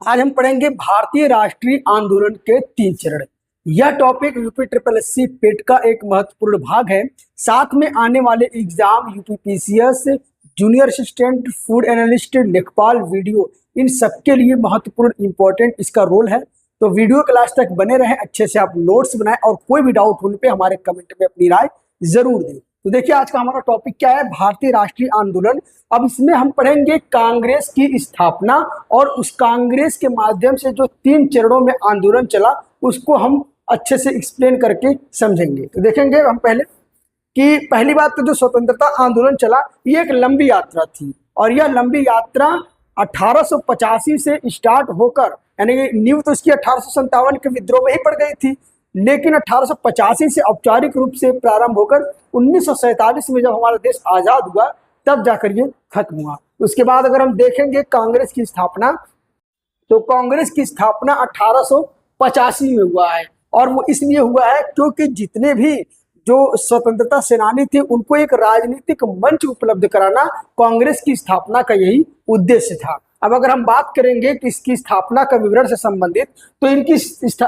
आज हम पढ़ेंगे भारतीय राष्ट्रीय आंदोलन के 3 चरण। यह टॉपिक यूपी ट्रिपल एससी पेट का एक महत्वपूर्ण भाग है। साथ में आने वाले exam UP PCS, junior assistant, food analyst, लेखपाल, वीडियो, इन सबके लिए महत्वपूर्ण इंपॉर्टेंट इसका रोल है। तो वीडियो क्लास तक बने रहें, अच्छे से आप नोट्स बनाएं और कोई भी डाउट होने पे हमारे कमेंट में अपनी राय जरूर दें। तो देखिए आज का हमारा टॉपिक क्या है, भारतीय राष्ट्रीय आंदोलन। अब इसमें हम पढ़ेंगे कांग्रेस की स्थापना और उस कांग्रेस के माध्यम से जो 3 चरणों में आंदोलन चला उसको हम अच्छे से एक्सप्लेन करके समझेंगे। तो देखेंगे हम पहले कि पहली बात तो जो स्वतंत्रता आंदोलन चला ये एक लंबी यात्रा थी और यह लंबी यात्रा 1885 से स्टार्ट होकर, यानी कि नींव तो इसकी 1857 के विद्रोह में ही पड़ गई थी, लेकिन 1885 से औपचारिक रूप से प्रारंभ होकर 1947 में जब हमारा देश आजाद हुआ तब जाकर ये खत्म हुआ। उसके बाद अगर हम देखेंगे कांग्रेस की स्थापना, तो कांग्रेस की स्थापना 1885 में हुआ है और वो इसलिए हुआ है क्योंकि जितने भी जो स्वतंत्रता सेनानी थे उनको एक राजनीतिक मंच उपलब्ध कराना कांग्रेस की स्थापना का यही उद्देश्य था। अब अगर हम बात करेंगे कि इसकी स्थापना का विवरण से संबंधित, तो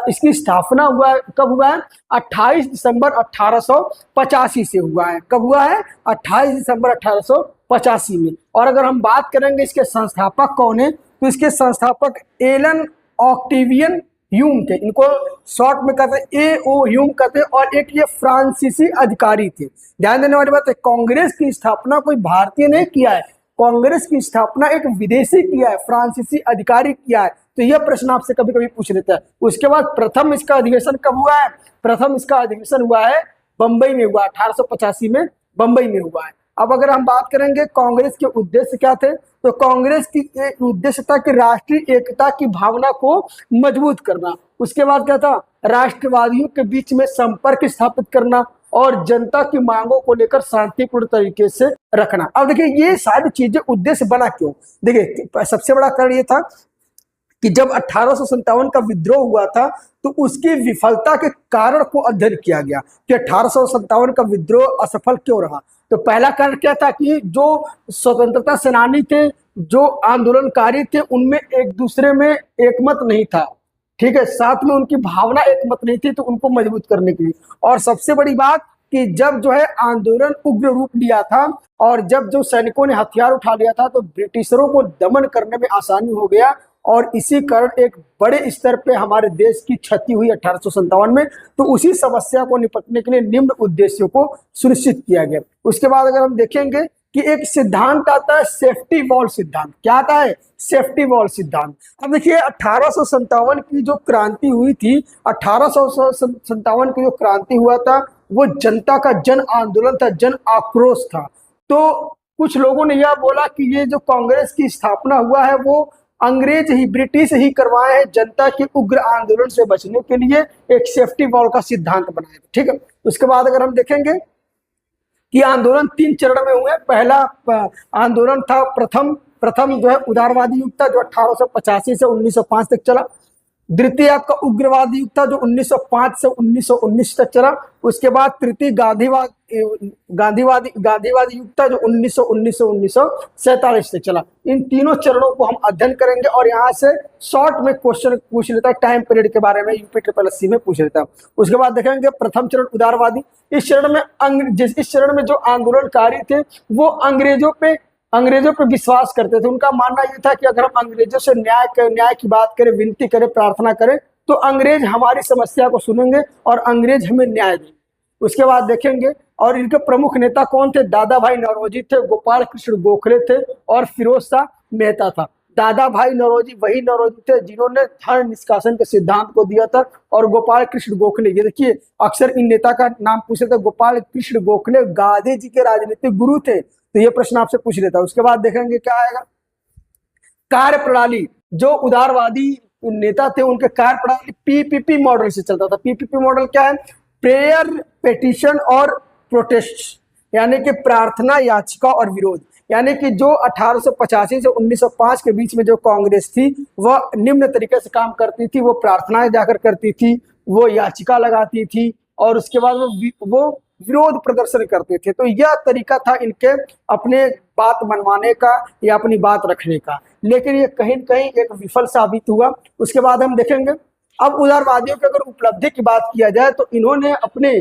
इसकी स्थापना हुआ कब हुआ है? 28 दिसंबर 1885 से हुआ है। कब हुआ है? 28 दिसंबर 1885 में। और अगर हम बात करेंगे इसके संस्थापक कौन है, तो इसके संस्थापक एलन ऑक्टेवियन ह्यूम थे। इनको शॉर्ट में कहते हैं AO ह्यूम कहते हैं और एक ये फ्रांसीसी अधिकारी थे। ध्यान देने वाली बात है, कांग्रेस की स्थापना कोई भारतीय ने किया है, कांग्रेस की स्थापना एक विदेशी किया है, फ्रांसीसी अधिकारी किया है। तो यह प्रश्न आपसे कभी कभी पूछ लेता है। उसके बाद प्रथम इसका अधिवेशन कब हुआ है? प्रथम इसका अधिवेशन हुआ है बंबई में हुआ, 1885 में बंबई में हुआ है। अब अगर हम बात करेंगे कांग्रेस के उद्देश्य क्या थे, तो कांग्रेस की एक उद्देश्य था कि राष्ट्रीय एकता की भावना को मजबूत करना। उसके बाद क्या था? राष्ट्रवादियों के बीच में संपर्क स्थापित करना और जनता की मांगों को लेकर शांतिपूर्ण तरीके से रखना। अब देखिए ये सारी चीजें उद्देश्य बना क्यों? देखिए सबसे बड़ा कारण ये था कि जब 1857 का विद्रोह हुआ था तो उसकी विफलता के कारण को अध्ययन किया गया कि 1857 का विद्रोह असफल क्यों रहा। तो पहला कारण क्या था कि जो स्वतंत्रता सेनानी थे, जो आंदोलनकारी थे, उनमें एक दूसरे में एकमत नहीं था, ठीक है, साथ में उनकी भावना एकमत नहीं थी, तो उनको मजबूत करने के लिए। और सबसे बड़ी बात कि जब जो है आंदोलन उग्र रूप लिया था और जब जो सैनिकों ने हथियार उठा लिया था तो ब्रिटिशरों को दमन करने में आसानी हो गया और इसी कारण एक बड़े स्तर पे हमारे देश की क्षति हुई 1857 में। तो उसी समस्या को निपटने के लिए निम्न उद्देश्यों को सुनिश्चित किया गया। उसके बाद अगर हम देखेंगे कि एक सिद्धांत आता है सेफ्टी वॉल सिद्धांत। क्या आता है? सेफ्टी वॉल सिद्धांत। अब देखिए 1857 की जो क्रांति हुई थी, 1857 की जो क्रांति हुआ था वो जनता का जन आंदोलन था, जन आक्रोश था। तो कुछ लोगों ने यह बोला कि ये जो कांग्रेस की स्थापना हुआ है वो अंग्रेज ही, ब्रिटिश ही करवाए हैं जनता के उग्र आंदोलन से बचने के लिए एक सेफ्टी वॉल का सिद्धांत बनाया, ठीक है। उसके बाद अगर हम देखेंगे कि आंदोलन 3 चरण में हुए। पहला आंदोलन था प्रथम जो है उदारवादी युग था जो 1885 से 1905 तक चला। द्वितीय आपका उग्रवादी युग था जो 1905 से 1919 तक चला। उसके बाद तृतीय गांधीवादी युग था जो 1919 से 1947 तक चला। इन तीनों चरणों को हम अध्ययन करेंगे और यहाँ से शॉर्ट में क्वेश्चन पूछ लेता है, टाइम पीरियड के बारे में यूपी ट्रिपल एससी में पूछ लेता है। उसके बाद देखेंगे प्रथम चरण उदारवादी। इस चरण में जो आंदोलनकारी थे वो अंग्रेजों पे विश्वास करते थे। उनका मानना यह था कि अगर हम अंग्रेजों से न्याय की बात करें, विनती करें, प्रार्थना करें तो अंग्रेज हमारी समस्या को सुनेंगे और अंग्रेज हमें न्याय देंगे। उसके बाद देखेंगे और इनके प्रमुख नेता कौन थे? दादा भाई नौरोजी थे, गोपाल कृष्ण गोखले थे और फिरोज शाह मेहता था। दादा भाई नौरोजी वही नौरोजी थे जिन्होंने धन निष्कासन के सिद्धांत को दिया था और गोपाल कृष्ण गोखले, ये देखिए अक्सर इन नेता का नाम पूछे थे, गोपाल कृष्ण गोखले गांधी जी के राजनीतिक गुरु थे। तो ये प्रश्न आपसे पूछ लेता है। उसके बाद देखेंगे क्या आएगा, कार्य प्रणाली। जो उदारवादी नेता थे उनके कार्य प्रणाली PPP मॉडल से चलता था। PPP मॉडल क्या है? प्रेयर, पेटिशन और प्रोटेस्ट, यानी कि प्रार्थना, याचिका और विरोध। यानी कि जो 1885 से 1905 के बीच में जो कांग्रेस थी वह निम्न तरीके से काम करती थी। वो प्रार्थनाएं जाकर करती थी, वो याचिका लगाती थी और उसके बाद वो विरोध प्रदर्शन करते थे। तो यह तरीका था इनके अपने बात मनवाने का या अपनी बात रखने का। लेकिन ये कहीं न कहीं एक विफल साबित हुआ। उसके बाद हम देखेंगे, अब उदारवादियों की अगर उपलब्धि की बात किया जाए तो इन्होंने अपने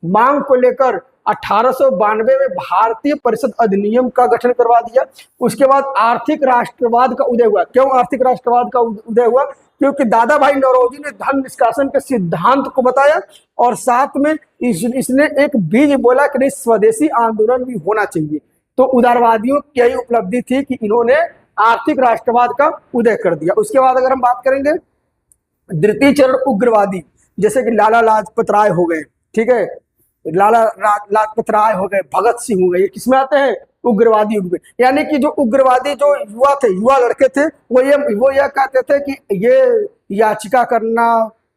मांग को लेकर 1892 में भारतीय परिषद अधिनियम का गठन करवा दिया। उसके बाद आर्थिक राष्ट्रवाद का उदय हुआ। क्यों आर्थिक राष्ट्रवाद का उदय हुआ? क्योंकि दादा भाई नौरोजी ने धन निष्कासन के सिद्धांत को बताया और साथ में इसने एक बीज बोला कि नहीं, स्वदेशी आंदोलन भी होना चाहिए। तो उदारवादियों की यही उपलब्धि थी कि इन्होंने आर्थिक राष्ट्रवाद का उदय कर दिया। उसके बाद अगर हम बात करेंगे द्वितीय चरण उग्रवादी, जैसे कि लाला लाजपत राय हो गए, ठीक है, लाजपत राय हो गए, भगत सिंह हो गए, ये किसमें आते हैं? उग्रवादी युग में। यानी कि जो उग्रवादी जो युवा थे, युवा लड़के थे, वो यह कहते थे कि ये याचिका करना,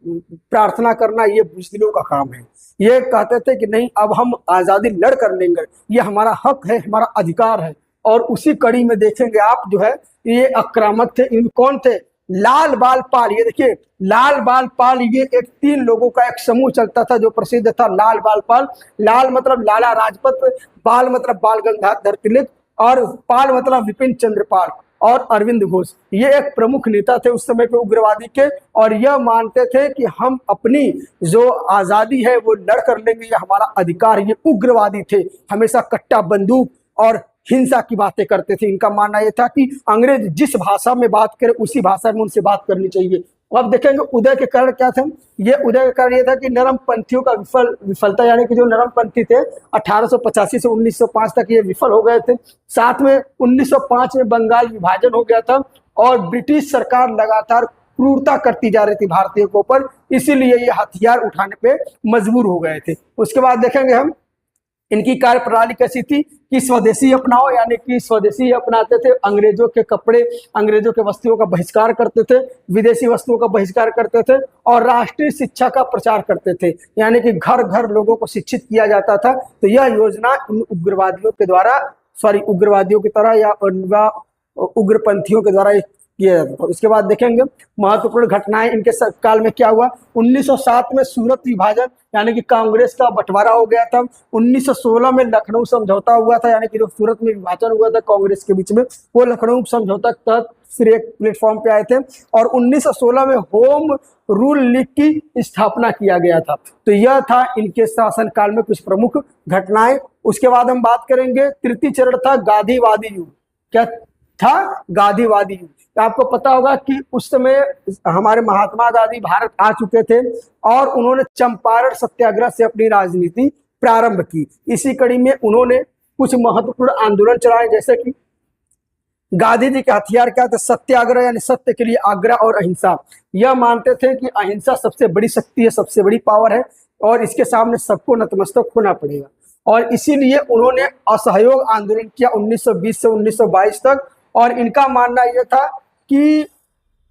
प्रार्थना करना ये बुज़दिलों का काम है। ये कहते थे कि नहीं, अब हम आजादी लड़ कर लेंगे, ये हमारा हक है, हमारा अधिकार है। और उसी कड़ी में देखेंगे आप जो है ये आक्रामक थे। इन कौन थे? लाल बाल पाल। ये देखिए लाल बाल पाल, ये एक 3 लोगों का एक समूह चलता था जो प्रसिद्ध था, लाल बाल पाल। लाल मतलब लाला राजपत, बाल मतलब बाल गंगाधर तिलक, और पाल मतलब विपिन चंद्र पाल और अरविंद घोष। ये एक प्रमुख नेता थे उस समय के उग्रवादी के, और यह मानते थे कि हम अपनी जो आज़ादी है वो लड़ कर लेंगे, ये हमारा अधिकार। ये उग्रवादी थे, हमेशा कट्टा बंदूक और हिंसा की बातें करते थे। इनका मानना यह था कि अंग्रेज जिस भाषा में बात करे उसी भाषा में उनसे बात करनी चाहिए। अब देखेंगे उदय के कारण क्या थे। ये उदय का कारण ये था कि नरम पंथियों का विफलता, यानी कि जो नरम पंथी थे 1885 से 1905 तक ये विफल हो गए थे। साथ में 1905 में बंगाल विभाजन हो गया था और ब्रिटिश सरकार लगातार क्रूरता करती जा रही थी भारतीयों के ऊपर, इसीलिए ये हथियार उठाने पे मजबूर हो गए थे। उसके बाद देखेंगे हम इनकी कार्य प्रणाली कैसी थी कि स्वदेशी अपनाओ, यानी कि स्वदेशी अपनाते थे, अंग्रेजों के कपड़े, अंग्रेजों के वस्तुओं का बहिष्कार करते थे, विदेशी वस्तुओं का बहिष्कार करते थे और राष्ट्रीय शिक्षा का प्रचार करते थे, यानी कि घर घर लोगों को शिक्षित किया जाता था। तो यह योजना इन उग्रवादियों के द्वारा, उग्रवादियों की तरह या उग्रपंथियों के द्वारा किया जाता था। उसके बाद देखेंगे महत्वपूर्ण घटनाएं इनके काल में क्या हुआ। 1907 में सूरत विभाजन, यानी कि कांग्रेस का बंटवारा हो गया था। 1916 में लखनऊ समझौता हुआ था, यानी कि जो सूरत में विभाजन हुआ था कांग्रेस के बीच में, वो लखनऊ समझौता के तहत फिर एक प्लेटफॉर्म पे आए थे। और 1916 में होम रूल लीग की स्थापना किया गया था। तो यह था इनके शासनकाल में कुछ प्रमुख घटनाएं। उसके बाद हम बात करेंगे तृतीय चरण था गांधीवादी युग। क्या था? गांधीवादी युग। तो आपको पता होगा कि उस समय हमारे महात्मा गांधी भारत आ चुके थे और उन्होंने चंपारण सत्याग्रह से अपनी राजनीति प्रारंभ की। इसी कड़ी में उन्होंने कुछ महत्वपूर्ण आंदोलन चलाए, जैसे कि गांधी जी के हथियार क्या थे? सत्याग्रह, यानी सत्य के लिए आग्रह और अहिंसा। यह मानते थे कि अहिंसा सबसे बड़ी शक्ति है, सबसे बड़ी पावर है और इसके सामने सबको नतमस्तक होना पड़ेगा। और इसीलिए उन्होंने असहयोग आंदोलन किया 1920 से 1922 तक। और इनका मानना यह था कि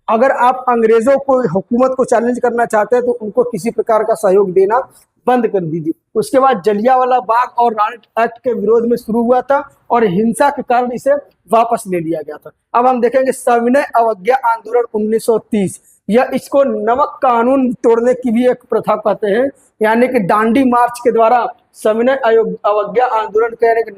अगर आप अंग्रेजों को, हुकूमत को चैलेंज करना चाहते हैं तो उनको किसी प्रकार का सहयोग देना बंद कर दीजिए। उसके बाद जलियांवाला बाग और राणा एक्ट के विरोध में शुरू हुआ था और हिंसा के कारण इसे वापस ले लिया गया था। अब हम देखेंगे सविनय अवज्ञा आंदोलन 1930। यह इसको नमक कानून तोड़ने की भी एक प्रथा कहते हैं, यानी कि दांडी मार्च के द्वारा सविनय अवज्ञा आंदोलन के, यानी कि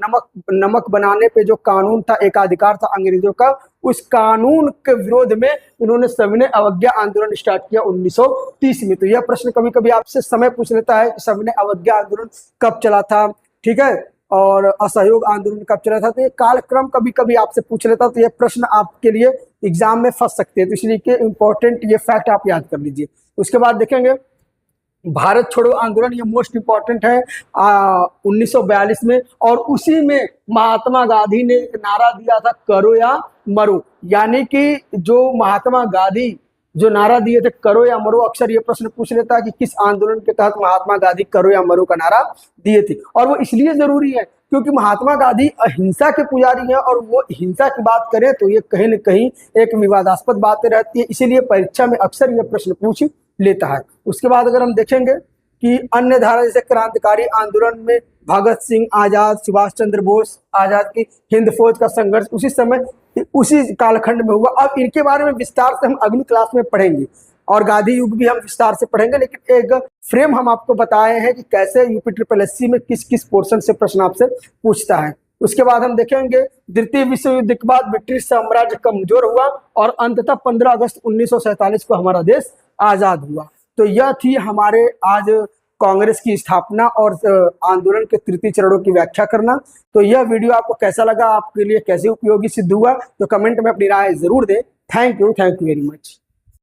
नमक बनाने पे जो कानून था, एकाधिकार था अंग्रेजों का, उस कानून के विरोध में इन्होंने सविनय अवज्ञा आंदोलन स्टार्ट किया 1930 में। तो यह प्रश्न कभी कभी आपसे समय पूछ लेता है कि सविनय अवज्ञा आंदोलन कब चला था, ठीक है, और असहयोग आंदोलन कब चला था। तो ये कालक्रम कभी कभी आपसे पूछ लेता, तो ये प्रश्न आपके लिए एग्जाम में फंस सकते हैं। तो इसलिए के इम्पोर्टेंट ये फैक्ट आप याद कर लीजिए। उसके बाद देखेंगे भारत छोड़ो आंदोलन, ये मोस्ट इंपॉर्टेंट है 1942 में, और उसी में महात्मा गांधी ने एक नारा दिया था, करो या मरो। यानी कि जो महात्मा गांधी जो नारा दिए थे, करो या मरो, अक्सर ये प्रश्न पूछ लेता है कि किस आंदोलन के तहत महात्मा गांधी करो या मरो का नारा दिए थे। और वो इसलिए जरूरी है क्योंकि महात्मा गांधी अहिंसा के पुजारी हैं और वो हिंसा की बात करें तो ये कहीं न कहीं एक विवादास्पद बातें रहती है, इसीलिए परीक्षा में अक्सर ये प्रश्न पूछ लेता है। उसके बाद अगर हम देखेंगे कि अन्य धारा जैसे क्रांतिकारी आंदोलन में भगत सिंह, आजाद, सुभाष चंद्र बोस, आजाद की हिंद फौज का संघर्ष उसी समय उसी कालखंड में हुआ। अब इनके बारे में विस्तार से हम अगली क्लास में पढ़ेंगे और गांधी युग भी हम विस्तार से पढ़ेंगे, लेकिन एक फ्रेम हम आपको बताए हैं कि कैसे यूपी ट्रिपल एससी में किस किस पोर्शन से प्रश्न आपसे पूछता है। उसके बाद हम देखेंगे द्वितीय विश्व युद्ध के बाद ब्रिटिश साम्राज्य कमजोर हुआ और अंततः 15 अगस्त 1947 को हमारा देश आजाद हुआ। तो यह थी हमारे आज कांग्रेस की स्थापना और आंदोलन के तृतीय चरणों की व्याख्या करना। तो यह वीडियो आपको कैसा लगा, आपके लिए कैसे उपयोगी सिद्ध हुआ, तो कमेंट में अपनी राय जरूर दें। Thank you very much.